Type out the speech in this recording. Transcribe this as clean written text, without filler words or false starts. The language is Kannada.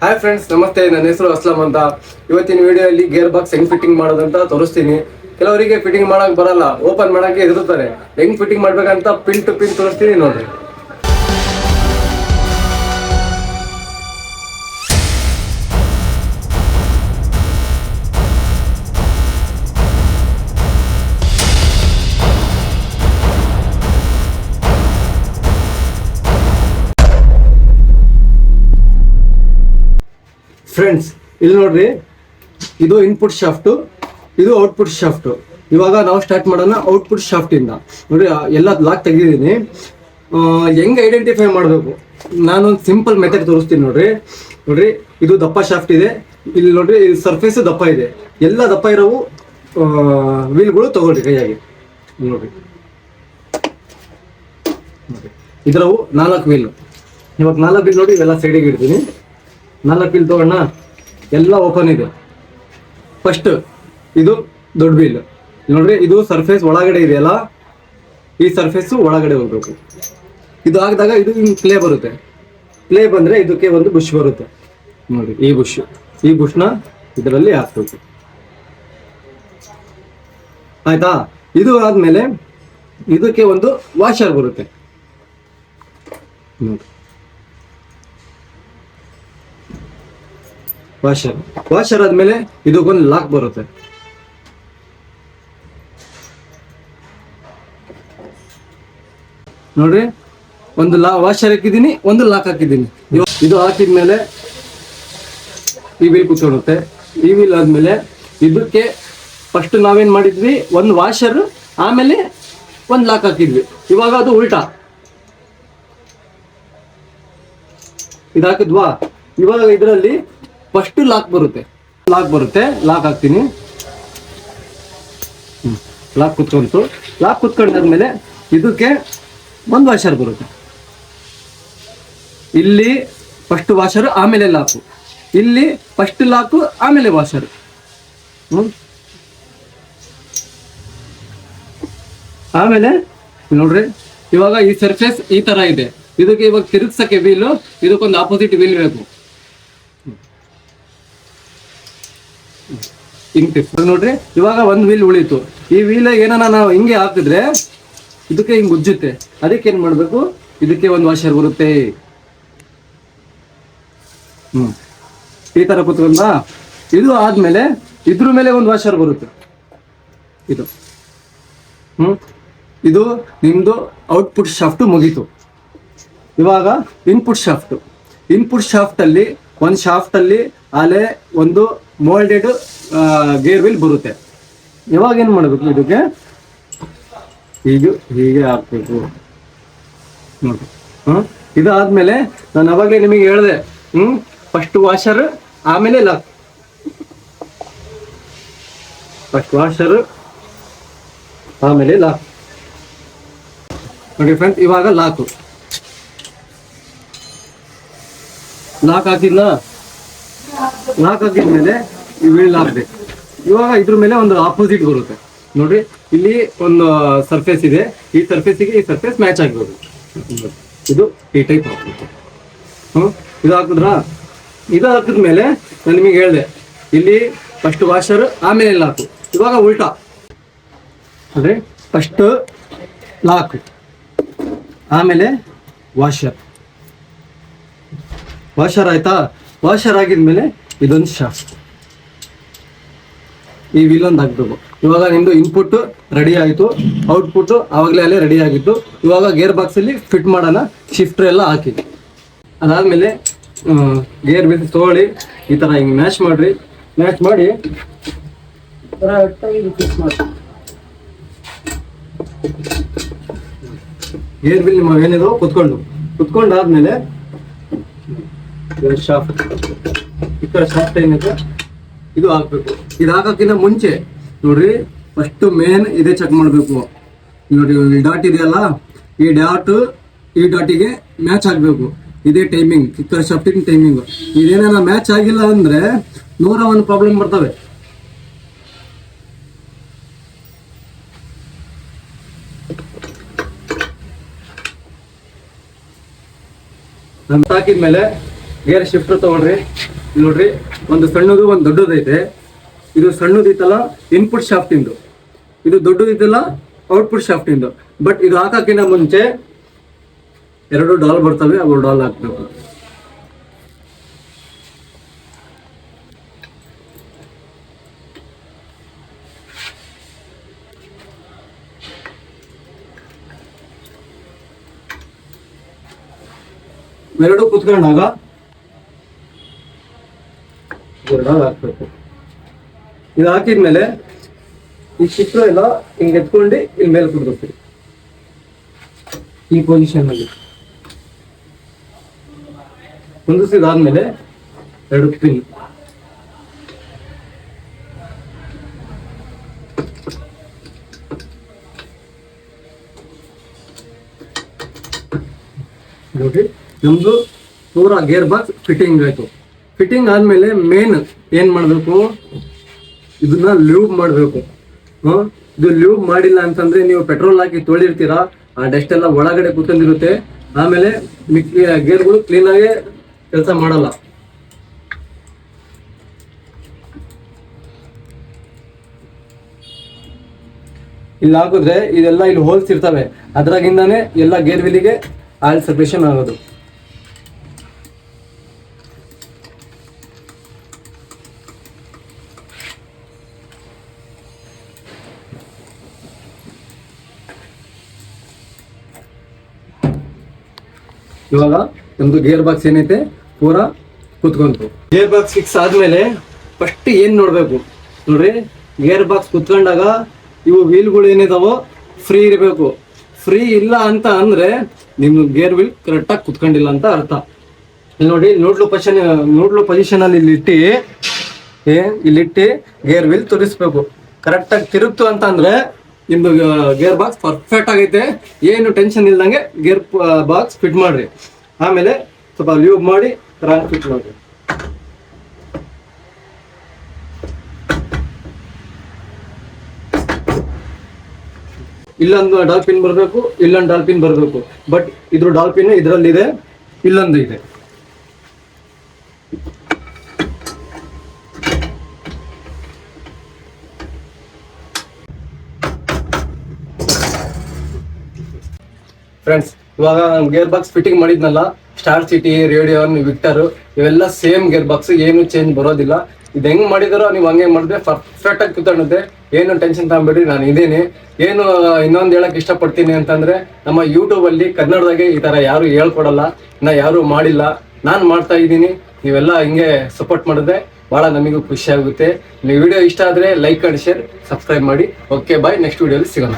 ಹಾಯ್ ಫ್ರೆಂಡ್ಸ್, ನಮಸ್ತೆ. ನನ್ನ ಹೆಸರು ಅಸ್ಲಾಂ ಅಂತ. ಇವತ್ತಿನ ವಿಡಿಯೋಲಿ ಗೇರ್ ಬಾಕ್ಸ್ ಹೆಂಗ್ ಫಿಟ್ಟಿಂಗ್ ಮಾಡೋದಂತ ತೋರಿಸ್ತೀನಿ. ಕೆಲವರಿಗೆ ಫಿಟ್ಟಿಂಗ್ ಮಾಡಕ್ ಬರಲ್ಲ, ಓಪನ್ ಮಾಡಕ್ಕೆ ಹೆದರ್ತಾರೆ. ಹೆಂಗ್ ಫಿಟ್ಟಿಂಗ್ ಮಾಡ್ಬೇಕಂತ ಪಿನ್ ಟು ಪಿನ್ ತೋರಿಸ್ತೀನಿ ನೋಡ್ರಿ. ಫ್ರೆಂಡ್ಸ್, ಇಲ್ಲಿ ನೋಡ್ರಿ, ಇದು ಇನ್ಪುಟ್ ಶಾಫ್ಟ್, ಇದು ಔಟ್ಪುಟ್ ಶಾಫ್ಟ್. ಇವಾಗ ನಾವು ಸ್ಟಾರ್ಟ್ ಮಾಡೋಣ ಔಟ್ಪುಟ್ ಶಾಫ್ಟ್ ಇಂದ. ನೋಡ್ರಿ, ಎಲ್ಲ ಲಾಕ್ ತೆಗೆದಿದ್ದೀನಿ. ಹೆಂಗ್ ಐಡೆಂಟಿಫೈ ಮಾಡಬೇಕು, ನಾನೊಂದು ಸಿಂಪಲ್ ಮೆಥಡ್ ತೋರಿಸ್ತೀನಿ. ನೋಡ್ರಿ, ಇದು ದಪ್ಪ ಶಾಫ್ಟ್ ಇದೆ. ಇಲ್ಲಿ ನೋಡ್ರಿ, ಇಲ್ಲಿ ಸರ್ಫೇಸ್ ದಪ್ಪ ಇದೆ. ಎಲ್ಲ ದಪ್ಪ ಇರೋವು ವೀಲ್ಗಳು ತಗೊಳ್ರಿ ಕೈಯಾಗಿ. ನೋಡ್ರಿ, ಇದ್ರವು 4 ವೀಲ್. ಇವಾಗ 4 ವೀಲ್ ನೋಡಿ, ಇವೆಲ್ಲ ಸೈಡಿಗೆ ಇಡ್ತೀನಿ. 4 ವೀಲ್ ತಗೋಣ. ಎಲ್ಲ ಓಪನ್ ಇದೆ. ಫಸ್ಟ್ ಇದು ದೊಡ್ಡ ವೀಲ್ ನೋಡ್ರಿ, ಇದು ಸರ್ಫೇಸ್ ಒಳಗಡೆ ಇದೆಯಲ್ಲ, ಈ ಸರ್ಫೇಸ್ ಒಳಗಡೆ ಹೋಗ್ಬೇಕು. ಇದು ಹಾಕಿದಾಗ ಇದು ಹಿಂಗ್ ಪ್ಲೇ ಬರುತ್ತೆ. ಪ್ಲೇ ಬಂದ್ರೆ ಇದಕ್ಕೆ ಒಂದು ಬುಷ್ ಬರುತ್ತೆ ನೋಡಿ. ಈ ಬುಷ್ನ ಇದರಲ್ಲಿ ಹಾಕ್ಬೇಕು. ಆಯ್ತಾ? ಇದು ಆದ್ಮೇಲೆ ಇದಕ್ಕೆ ಒಂದು ವಾಷರ್ ಬರುತ್ತೆ ನೋಡಿ. ವಾಷರ್ ಆದ್ಮೇಲೆ ಇದಕ್ಕೊಂದು ಲಾಕ್ ಬರುತ್ತೆ. ನೋಡ್ರಿ, ಒಂದು ವಾಷರ್ ಹಾಕಿದ್ದೀನಿ, ಒಂದು ಲಾಕ್ ಹಾಕಿದ್ದೀನಿ. ಇದು ಹಾಕಿದ್ಮೇಲೆ ಈ ವೀಲ್ ಕೂತ್ಕೊಳ್ಳುತ್ತೆ. ಈ ವೀಲ್ ಆದ್ಮೇಲೆ ಇದಕ್ಕೆ ಫಸ್ಟ್ ನಾವೇನ್ ಮಾಡಿದ್ವಿ, ಒಂದು ವಾಷರ್ ಆಮೇಲೆ ಒಂದು ಲಾಕ್ ಹಾಕಿದ್ವಿ. ಇವಾಗ ಅದು ಉಲ್ಟಾ. ಇದು ಹಾಕಿದ್ವಾ? ಇವಾಗ ಇದರಲ್ಲಿ ಫಸ್ಟ್ ಲಾಕ್ ಬರುತ್ತೆ. ಲಾಕ್ ಹಾಕ್ತೀನಿ. ಲಾಕ್ ಕುತ್ಕೊಂತು. ಲಾಕ್ ಕುತ್ಕೊಂಡಾದ್ಮೇಲೆ ಇದಕ್ಕೆ ಒಂದು ವಾಷರ್ ಬರುತ್ತೆ. ಇಲ್ಲಿ ಫಸ್ಟ್ ವಾಷರ್ ಆಮೇಲೆ ಲಾಕು, ಇಲ್ಲಿ ಫಸ್ಟ್ ಲಾಕು ಆಮೇಲೆ ವಾಷರ್. ಆಮೇಲೆ ನೋಡ್ರಿ, ಇವಾಗ ಈ ಸರ್ಫೇಸ್ ಈ ತರ ಇದೆ. ಇದಕ್ಕೆ ಇವಾಗ ತಿರುಗ್ಸಕ್ಕೆ ವೀಲು, ಇದಕ್ಕೊಂದು ಆಪೋಸಿಟ್ ವೀಲ್ ಬೇಕು. ನೋಡ್ರಿ, ಇವಾಗ ಒಂದು ವೀಲ್ ಉಳಿತು. ಈ ವೀಲ್ ಏನಾನ ನಾವು ಹಿಂಗೆ ಹಾಕಿದ್ರೆ ಇದಕ್ಕೆ ಹಿಂಗ್ ಉಜ್ಜುತ್ತೆ. ಅದಕ್ಕೆ ಏನ್ ಮಾಡ್ಬೇಕು, ಇದಕ್ಕೆ ಒಂದು ವಾಷರ್ ಬರುತ್ತೆ. ಈ ತರ ಕುತ್ಕೊಂಡ. ಇದು ಆದ್ಮೇಲೆ ಇದ್ರ ಮೇಲೆ ಒಂದು ವಾಷರ್ ಬರುತ್ತೆ. ಇದು ನಿಮ್ದು ಔಟ್ಪುಟ್ ಶಾಫ್ಟ್ ಮುಗೀತು. ಇವಾಗ ಇನ್ಪುಟ್ ಶಾಫ್ಟ್ ಅಲ್ಲಿ ಒಂದು ಶಾಫ್ಟ್ ಅಲ್ಲಿ ಅಲೆ ಒಂದು ಮೋಲ್ಡೆಡ್ ಗೇರ್ ವೀಲ್ ಬರುತ್ತೆ. ಇವಾಗ ಏನ್ ಮಾಡ್ಬೇಕು, ಇದಕ್ಕೆ ಹೀಗೆ ಹಾಕ್ಬೇಕು ನೋಡಿ. ಇದಾದ್ಮೇಲೆ ನಾನು ಅವಾಗಲೇ ನಿಮಗೆ ಹೇಳಿದೆ, ಫಸ್ಟ್ ವಾಷರ್ ಆಮೇಲೆ ಲಾಕ್. ಫಸ್ಟ್ ವಾಷರ್ ಆಮೇಲೆ ಲಾಕ್ ನೋಡಿ ಫ್ರೆಂಡ್ಸ್. ಇವಾಗ ಲಾಕ್ ಹಾಕಿದ್ಮೇಲೆ ಈ ವೀಲ್ ಹಾಕ್ಬೇಕು. ಇವಾಗ ಇದ್ರ ಮೇಲೆ ಒಂದು ಆಪೋಸಿಟ್ ಬರುತ್ತೆ ನೋಡ್ರಿ. ಇಲ್ಲಿ ಒಂದು ಸರ್ಫೇಸ್ ಇದೆ. ಈ ಸರ್ಫೇಸಿಗೆ ಈ ಸರ್ಫೇಸ್ ಮ್ಯಾಚ್ ಆಗ್ಬೋದು. ಇದು ಈ ಟೈಪ್ ಹಾಕ್ಬೇಕು. ಇದು ಹಾಕಿದ್ಮೇಲೆ ನಾನು ನಿಮಗೆ ಹೇಳಿದೆ, ಇಲ್ಲಿ ಫಸ್ಟ್ ವಾಷರ್ ಆಮೇಲೆ ಲಾಕು. ಇವಾಗ ಉಲ್ಟಾ ಅಂದ್ರೆ ಫಸ್ಟ್ ಲಾಕ್ ಆಮೇಲೆ ವಾಷರ್ ಆಯ್ತಾ? ವಾಷರ್ ಆಗಿದ್ಮೇಲೆ ಇದೊಂದು ಶಾಫ್ಟ್, ಈ ವೀಲ್ ಒಂದು ಹಾಕ್ಬೇಕು. ಇವಾಗ ನಿಮ್ದು ಇನ್ಪುಟ್ ರೆಡಿ ಆಯಿತು, ಔಟ್ಪುಟ್ ಆವಾಗಲೇ ಅಲ್ಲೇ ರೆಡಿ ಆಗಿತ್ತು. ಇವಾಗ ಗೇರ್ ಬಾಕ್ಸ್ ಅಲ್ಲಿ ಫಿಟ್ ಮಾಡೋಣ. ಶಿಫ್ಟರ್ ಎಲ್ಲ ಹಾಕಿ ಅದಾದ್ಮೇಲೆ ಗೇರ್ ಬೇಸ್ ತಗೊಳ್ಳಿ. ಈ ತರ ಹಿಂಗೆ ಮ್ಯಾಚ್ ಮಾಡಿ ಗೇರ್ ಬಿಲ್ ನಿಮ್ಮ ಏನಿದು ಕುತ್ಕೊಂಡಾದ್ಮೇಲೆ ಶಾಫ್ಟ್, ಈ ತರ ಶಾಫ್ಟ್ ಏನಿದೆ ಇದು ಹಾಕ್ಬೇಕು. ಇದು ಹಾಕಕ್ಕಿಂತ ಮುಂಚೆ ನೋಡ್ರಿ, ಫಸ್ಟ್ ಮೇನ್ ಇದೇ ಚೆಕ್ ಮಾಡ್ಬೇಕು. ನೋಡಿ, ಡಾಟ್ ಇದೆಯಲ್ಲ, ಈ ಡಾಟಿಗೆ ಮ್ಯಾಚ್ ಆಗ್ಬೇಕು. ಇದೇ ಟೈಮಿಂಗ್, ಕಿಕ್ಕರ್ ಶಾಫ್ಟಿಂಗ್ ಟೈಮಿಂಗ್. ಇದೇನ ಮ್ಯಾಚ್ ಆಗಿಲ್ಲ ಅಂದ್ರೆ 101 ಪ್ರಾಬ್ಲಮ್ ಬರ್ತವೆ. ಹಾಕಿದ್ಮೇಲೆ ಗೇರ್ ಶಿಫ್ಟರ್ ತಗೊಳ್ರಿ. ನೋಡ್ರಿ, ಒಂದು ಸಣ್ಣದು ಒಂದು ದೊಡ್ಡದೈತೆ. ಇದು ಸಣ್ಣದೈತಲ್ಲ ಇನ್ಪುಟ್ ಶಾಫ್ಟ್ ಇಂದು, ಇದು ದೊಡ್ಡದೈತಲ್ಲ ಔಟ್ಪುಟ್ ಶಾಫ್ಟ್ ಇಂದು. ಬಟ್ ಇದು ಹಾಕಕ್ಕಿಂತ ಮುಂಚೆ 2 ಡಾಲ್ ಬರ್ತವೆ, ಅವು ಡಾಲ್ ಹಾಕ್ಬೇಕು. ಎರಡು ಕುತ್ಕೊಂಡಾಗ 2 ಡಾಲ್ ಹಾಕ್ಬೇಕು. ಇದು ಹಾಕಿದ್ಮೇಲೆ ಈ ಚಿತ್ರ ಎಲ್ಲ ಹಿಂಗೆ ಎತ್ಕೊಂಡು ಇಲ್ಲಿ ಮೇಲೆ ಕುತ್ಕೊತೀವಿ ಈ ಪೊಸಿಷನ್ ಅಲ್ಲಿ. ಹೊಂದಿಸಿದಾದ್ಮೇಲೆ 2 ಪಿನ್ ನೋಡಿ, ನಮ್ದು ಪೂರಾ ಗೇರ್ ಬಾಕ್ಸ್ ಫಿಟ್ಟಿಂಗ್ ಆಯ್ತು. ಫಿಟ್ಟಿಂಗ್ ಆದ್ಮೇಲೆ ಮೇನ್ ಏನ್ ಮಾಡ್ಬೇಕು, ಇದನ್ನ ಲೂಬ್ ಮಾಡ್ಬೇಕು. ಇದು ಲೂಬ್ ಮಾಡಿಲ್ಲ ಅಂತಂದ್ರೆ ನೀವು ಪೆಟ್ರೋಲ್ ಹಾಕಿ ತೊಳಿರ್ತೀರಾ, ಆ ಡಸ್ಟ್ ಎಲ್ಲ ಒಳಗಡೆ ಕೂತ್ಕೊಂಡಿರುತ್ತೆ. ಆಮೇಲೆ ಗೇರ್ಗಳು ಕ್ಲೀನ್ ಆಗಿ ಕೆಲಸ ಮಾಡಲ್ಲ. ಇಲ್ಲಿ ಹಾಕಿದ್ರೆ ಇದೆಲ್ಲ ಇಲ್ಲಿ ಹೋಲ್ಸ್ ಇರ್ತವೆ, ಅದ್ರಾಗಿಂದಾನೆ ಎಲ್ಲ ಗೇರ್ ವಿಲಿಗೆ ಆಯಿಲ್ ಸರ್ಕ್ಯುಲೇಷನ್ ಆಗೋದು. ಇವಾಗ ನಮ್ದು ಗೇರ್ ಬಾಕ್ಸ್ ಏನೈತೆ ಪೂರಾ ಕುತ್ಕೊಂತು. ಗೇರ್ ಬಾಕ್ಸ್ ಫಿಕ್ಸ್ ಆದ್ಮೇಲೆ ಫಸ್ಟ್ ಏನ್ ನೋಡ್ಬೇಕು ನೋಡ್ರಿ, ಗೇರ್ ಬಾಕ್ಸ್ ಕುತ್ಕೊಂಡಾಗ ಇವು ವೀಲ್ಗಳು ಏನಿದಾವೋ ಫ್ರೀ ಇರಬೇಕು. ಫ್ರೀ ಇಲ್ಲ ಅಂತ ಅಂದ್ರೆ ನಿಮ್ ಗೇರ್ ವೀಲ್ ಕರೆಕ್ಟಾಗಿ ಕುತ್ಕೊಂಡಿಲ್ಲ ಅಂತ ಅರ್ಥ. ಇಲ್ಲಿ ನೋಡಿ, ನೋಡ್ಲು ಪೊಸಿಷನ್ ಅಲ್ಲಿ ಇಲ್ಲಿಟ್ಟು ಗೇರ್ ವೀಲ್ ತುರಿಸ್ಬೇಕು. ಕರೆಕ್ಟಾಗಿ ತಿರುಗ್ತು ಅಂತ ಅಂದ್ರೆ ನಿಮ್ದು ಗೇರ್ ಬಾಕ್ಸ್ ಪರ್ಫೆಕ್ಟ್ ಆಗೈತೆ. ಏನು ಟೆನ್ಷನ್ ಇಲ್ದಂಗೆ ಗೇರ್ ಬಾಕ್ಸ್ ಫಿಟ್ ಮಾಡ್ರಿ. ಆಮೇಲೆ ಸ್ವಲ್ಪ ಲೂಬ್ ಮಾಡಿ ಫಿಟ್ ಮಾಡ್ರಿ. ಇಲ್ಲೊಂದು ಡಾಲ್ಪಿನ್ ಬರಬೇಕು, ಇಲ್ಲೊಂದು ಡಾಲ್ಪಿನ್ ಬರಬೇಕು. ಬಟ್ ಇದ್ರ ಡಾಲ್ಪಿನ್ ಇದರಲ್ಲಿದೆ, ಇಲ್ಲೊಂದು ಇದೆ. ಫ್ರೆಂಡ್ಸ್, ಇವಾಗ ಗೇರ್ ಬಾಕ್ಸ್ ಫಿಟ್ಟಿಂಗ್ ಮಾಡಿದ್ನಲ್ಲ, ಸ್ಟಾರ್ ಸಿಟಿ, ರೇಡಿಯೋನ್, ವಿಕ್ಟರ್ ಇವೆಲ್ಲ ಸೇಮ್ ಗೇರ್ ಬಾಕ್ಸ್, ಏನು ಚೇಂಜ್ ಬರೋದಿಲ್ಲ. ಇದು ಹೆಂಗ್ ಮಾಡಿದಾರೋ ನೀವು ಹಂಗೆ ಮಾಡಿದ್ರೆ ಪರ್ಫೆಕ್ಟ್ ಆಗಿ ಕೂತ್ಕೊಳ್ಳುತ್ತೆ. ಏನು ಟೆನ್ಷನ್ ತಗೊಂಬೇಡ್ರಿ, ನಾನು ಇದೇನೆ. ಏನು ಇನ್ನೊಂದು ಹೇಳಕ್ ಇಷ್ಟಪಡ್ತೀನಿ ಅಂತಂದ್ರೆ, ನಮ್ಮ ಯೂಟ್ಯೂಬ್ ಅಲ್ಲಿ ಕನ್ನಡದಾಗೆ ಈ ತರ ಯಾರು ಹೇಳ್ಕೊಡಲ್ಲ, ಯಾರು ಮಾಡಿಲ್ಲ. ನಾನು ಮಾಡ್ತಾ ಇದ್ದೀನಿ. ನೀವೆಲ್ಲ ಹಿಂಗೆ ಸಪೋರ್ಟ್ ಮಾಡಿದ್ರೆ ಬಹಳ ನಮಗೂ ಖುಷಿ ಆಗುತ್ತೆ. ನೀವು ವಿಡಿಯೋ ಇಷ್ಟ ಆದ್ರೆ ಲೈಕ್ ಅಂಡ್ ಶೇರ್, ಸಬ್ಸ್ಕ್ರೈಬ್ ಮಾಡಿ. ಓಕೆ ಬಾಯ್, ನೆಕ್ಸ್ಟ್ ವಿಡಿಯೋಲಿ ಸಿಗೋಣ.